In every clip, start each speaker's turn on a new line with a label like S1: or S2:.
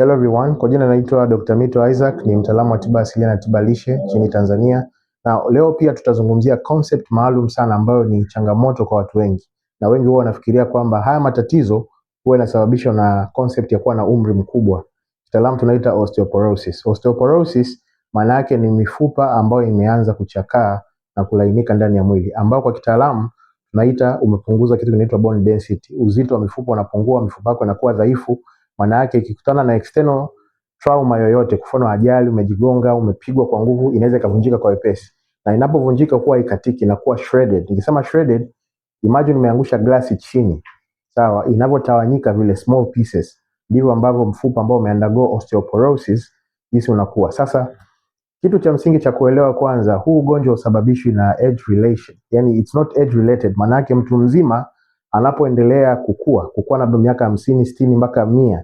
S1: Hello everyone, kwa jina naitwa Dr. Mito Isaac, ni mtaalamu wa tiba asilia na tiba lishe nchini Tanzania. Na leo pia tutazungumzia concept maalum sana ambayo ni changamoto kwa watu wengi. Na wengi huwa wanafikiria kwamba haya matatizo huwa yanasababishwa na concept ya kuwa na umri mkubwa. Kitaalamu tunaita osteoporosis. Osteoporosis maana yake ni mifupa ambayo imeanza kuchakaa na kulainika ndani ya mwili, ambao kwa kitaalamu tunaita umepunguza kitu kinaitwa bone density. Uzito wa mifupa unapungua, mifupa yako inakuwa dhaifu. Maana yake ikikutana na external trauma yoyote, kwa mfano ajali, umejigonga, umepigwa kwa nguvu, inaweza ikavunjika kwa wepesi. Na inapovunjika huwa ikatiki, inakuwa shredded. Nikisema shredded, imagine umeangusha glasi chini. Sawa, inavyotawanyika vile small pieces, ndivyo ambavyo mfupa ambao umeundergo osteoporosis jinsi unakuwa. Sasa kitu cha msingi cha kuelewa kwanza, huu ugonjwa usababishwi na age relation. Yani it's not age related. Maana yake mtu mzima anapoendelea kukua na miaka 50, 60 mpaka 100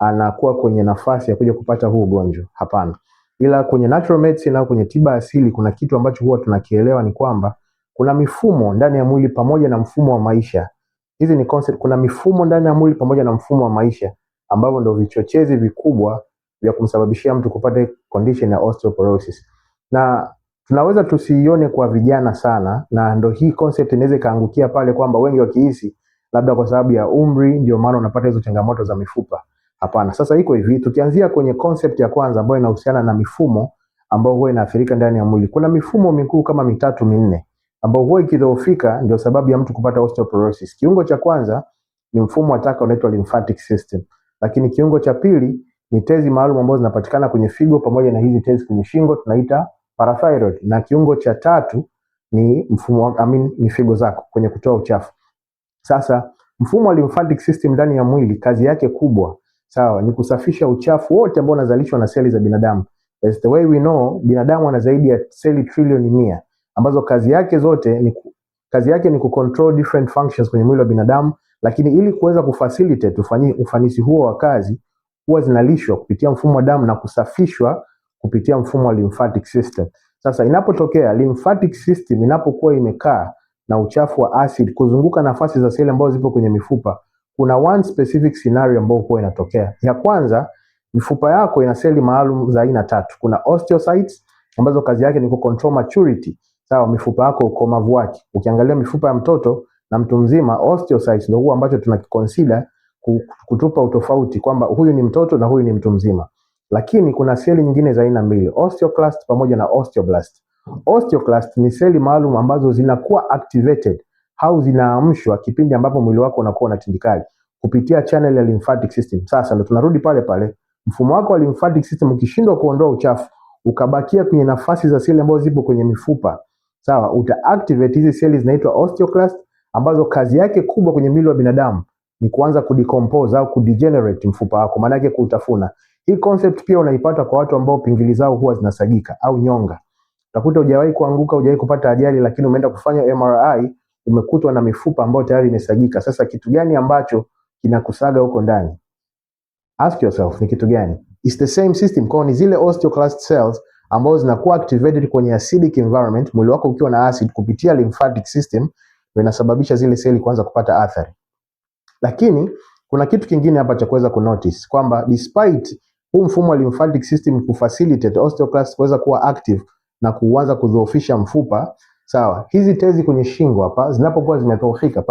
S1: anakuwa kwenye nafasi ya kuja kupata huu ugonjwa. Hapana. Ila kwenye natural medicine au kwenye tiba asili kuna kitu ambacho huwa tunakielewa, ni kwamba kuna mifumo ndani ya mwili pamoja na mfumo wa maisha. Hizi ni concept. Kuna mifumo ndani ya mwili pamoja na mfumo wa maisha ambavyo ndio vichochezi vikubwa vya kumsababishia mtu kupata condition ya osteoporosis. Na tunaweza tusiione kwa vijana sana, na ndio hii concept inaweza kaangukia pale kwamba wengi wakihisi labda kwa sababu ya umri ndio maana unapata hizo changamoto za mifupa. Hapana. Sasa iko hivi, tukianzia kwenye concept ya kwanza ambayo inahusiana na mifumo ambayo huwa inaathirika ndani ya mwili. Kuna mifumo mikuu kama 3 4 ambayo huwa ikidhoofika ndio sababu ya mtu kupata osteoporosis. Kiungo cha kwanza ni mfumo wa taka unaitwa lymphatic system. Lakini kiungo cha pili ni tezi maalum ambazo zinapatikana kwenye figo pamoja na hizi tezi kwenye shingo tunaita parathyroid. Na kiungo cha tatu ni mfumo ni figo zako kwenye kutoa uchafu. Sasa mfumo wa lymphatic system ndani ya mwili kazi yake kubwa, sawa, ni kusafisha uchafu wote ambao unazalishwa na seli za binadamu. As the way we know, binadamu ana zaidi ya seli trilioni 100 ambazo kazi yake ni kucontrol different functions kwenye mwili wa binadamu, lakini ili kuweza kufacilitate ufanisi huo wa kazi huwa zinalishwa kupitia mfumo wa damu na kusafishwa kupitia mfumo wa lymphatic system. Sasa inapotokea lymphatic system inapokuwa imekaa na uchafu wa acid kuzunguka nafasi za seli ambazo zipo kwenye mifupa, kuna one specific scenario ambayo huwa inatokea. Ya kwanza, mifupa yako ina seli maalum za aina 3. Kuna osteocytes ambazo kazi yake ni kucontrol maturity. Sawa, mifupa yako ukomavu wake. Ukiangalia mifupa ya mtoto na mtu mzima, osteocytes ndio huwa ambacho tunakiconsider kutupa utofauti kwamba huyu ni mtoto na huyu ni mtu mzima. Lakini kuna seli nyingine za aina 2, osteoclast pamoja na osteoblast. Osteoclast ni seli maalum ambazo zinakuwa activated au zinaamshwa kipindi ambapo mwili wako unakuwa na tindikali kupitia channel ya lymphatic system. Sasa ndo tunarudi pale pale, mfumo wako wa lymphatic system ukishindwa kuondoa uchafu ukabakia kwenye nafasi za seli ambazo zipo kwenye mifupa, sawa, uta activate hizi seli zinaitwa osteoclast ambazo kazi yake kubwa kwenye mwili wa binadamu ni kuanza kudecompose au kudegenerate mfupa wako, maana yake kuutafuna. Hii concept pia unaipata kwa watu ambao pingili zao huwa zinasagika au nyonga. Utakuta hujawahi kuanguka, hujawahi kupata ajali, lakini umeenda kufanya MRI umekutwa na mifupa ambayo tayari imesagika. Sasa kitu gani ambacho kinakusaga huko ndani? Ask yourself, ni kitu gani? It's the same system. Kwa ni zile osteoclast cells ambazo zinakuwa activated kwenye acidic environment, mwili wako ukiwa na acid, kupitia lymphatic system ndio inasababisha zile seli kuanza kupata athari. Lakini kuna kitu kingine hapa cha kuweza kunotice kwamba despite huu mfumo wa lymphatic system kufacilitate osteoclast kuweza kuwa active na kuanza kudhoofisha mfupa, sawa, hizi tezi kwenye shingo hapa zinapokuwa zimedhoofika,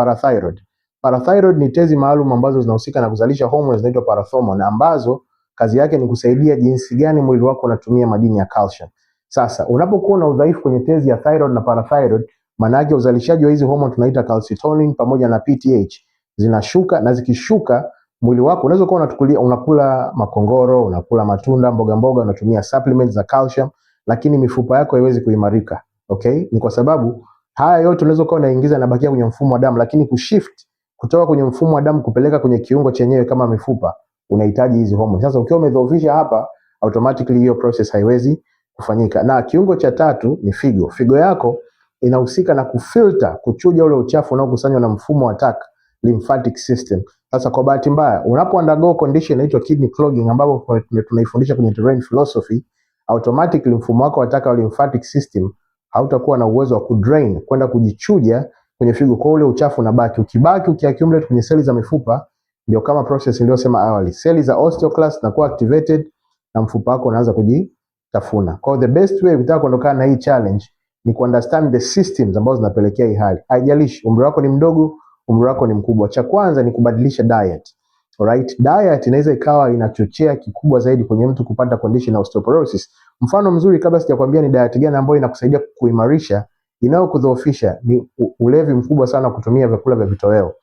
S1: parathyroid ni tezi maalum ambazo zinahusika na kuzalisha hormones zinaitwa parathormone, ambazo kazi yake ni kusaidia jinsi gani mwili wako unatumia madini ya calcium. Sasa unapokuwa na udhaifu kwenye tezi ya thyroid na parathyroid, maana yake uzalishaji wa hizi hormone tunaita calcitonin pamoja na PTH zinashuka, na zikishuka mwili wako unaweza kuwa unakula makongoro, unakula matunda, mboga mboga, unatumia supplements za calcium, lakini mifupa yako haiwezi kuimarika. Okay? Ni kwa sababu haya yote unaweza kuwa unaingiza na bakia kwenye mfumo wa damu, lakini kushift kutoka kwenye mfumo wa damu kupeleka kwenye kiungo chenyewe kama mifupa unahitaji hizi hormone. Sasa ukiwa umedhoofisha hapa, automatically hiyo process haiwezi kufanyika. Na kiungo cha tatu ni figo. Figo yako inahusika na kufilter, kuchuja ule uchafu unaokusanywa na mfumo wa TAC, lymphatic system. Sasa kwa bahati mbaya unapo undergo condition inaitwa kidney clogging, ambapo tunaifundisha kwenye terrain philosophy, automatically mfumo wako wa TAC wa lymphatic system hautakuwa na uwezo wa kudrain, kwenda kujichuja kwenye figo, kwa ule uchafu unabaki. Ukibaki ukiaccumulate kwenye seli za mifupa, Ndio kama process niliyosema awali, seli za osteoclast zinakuwa activated na mfupa wako unaanza kujitafuna. Kwa the best way ukitaka kuondokana na hii challenge ni understand the systems ambazo zinapelekea hii hali. Haijalishi umri wako ni mdogo, umri wako ni mkubwa. Cha kwanza ni kubadilisha diet. Alright, diet inaweza ikawa inachochea kikubwa zaidi kwenye mtu kupata condition ya osteoporosis. Mfano mzuri, kabla sijakwambia ni diet gani ambayo inakusaidia kuimarisha, inayokudhoofisha ni ulevi mkubwa sana kutumia vyakula vya vitoweo.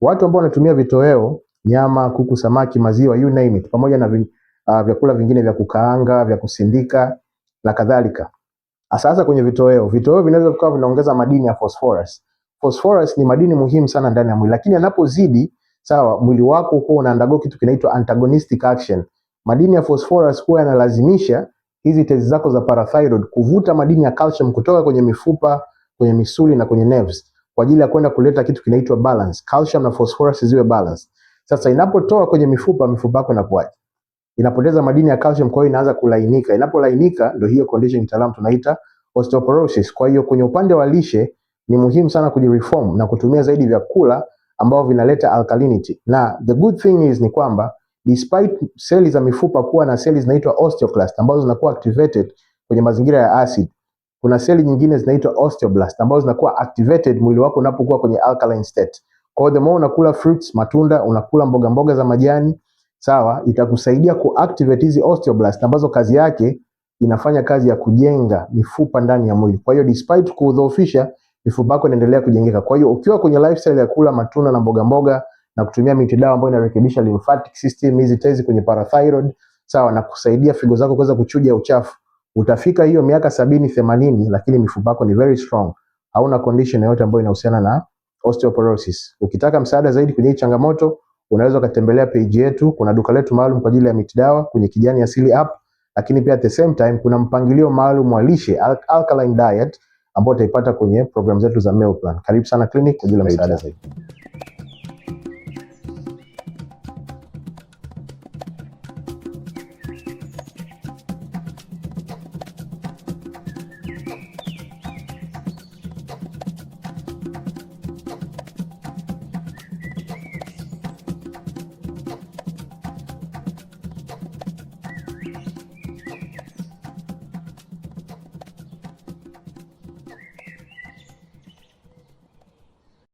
S1: Watu ambao wanatumia vitoweo, nyama, kuku, samaki, maziwa, you name it, pamoja na vyakula vingine vya kukaanga, vya kusindika na kadhalika. Sasa kwenye vitoweo vinaweza kuwa vinaongeza madini ya phosphorus. Phosphorus ni madini muhimu sana ndani ya mwili, lakini yanapozidi, sawa, mwili wako huwa unaandago kitu kinaitwa antagonistic action. Madini ya phosphorus huwa yanalazimisha hizi tezi zako za parathyroid kuvuta madini ya calcium kutoka kwenye mifupa, kwenye misuli na kwenye nerves kwa ajili ya kwenda kuleta kitu kinaitwa balance. Calcium na phosphorus ziwe balance. Sasa inapotoa kwenye mifupa yako inakuwaje? Inapoteza madini ya calcium, kwa hiyo inaanza kulainika. Inapolainika ndio hiyo condition kitaalamu tunaita osteoporosis. Kwa hiyo kwenye upande wa lishe ni muhimu sana kujireform na kutumia zaidi vyakula ambao vinaleta alkalinity. Na the good thing is ni kwamba despite seli za mifupa kuwa na seli zinaitwa osteoclast ambazo zinakuwa activated kwenye mazingira ya acid, kuna seli nyingine zinaitwa osteoblast ambazo zinakuwa activated mwili wako unapokuwa kwenye alkaline state. Kwa hiyo the more unakula fruits, matunda, unakula mboga mboga za majani, sawa, itakusaidia kuactivate hizi osteoblast ambazo kazi yake inafanya kazi ya kujenga mifupa ndani ya mwili. Kwa hiyo despite kudhoofisha, mifupa yako inaendelea kujengeka. Kwa hiyo ukiwa kwenye lifestyle ya kula matunda na mboga mboga na kutumia miti dawa ambayo inarekebisha lymphatic system, hizi tezi kwenye parathyroid, sawa, na kusaidia figo zako kuweza kuchuja uchafu, utafika hiyo miaka 70-80, lakini mifupa yako ni very strong. Hauna condition yoyote ambayo inahusiana na osteoporosis. Ukitaka msaada zaidi kwenye hii changamoto, unaweza kutembelea page yetu. Kuna duka letu maalum kwa ajili ya miti dawa kwenye Kijani Asili app, lakini pia at the same time kuna mpangilio maalum wa lishe alkaline diet ambao utaipata kwenye program zetu za meal plan. Karibu sana clinic kwa ajili ya msaada zaidi.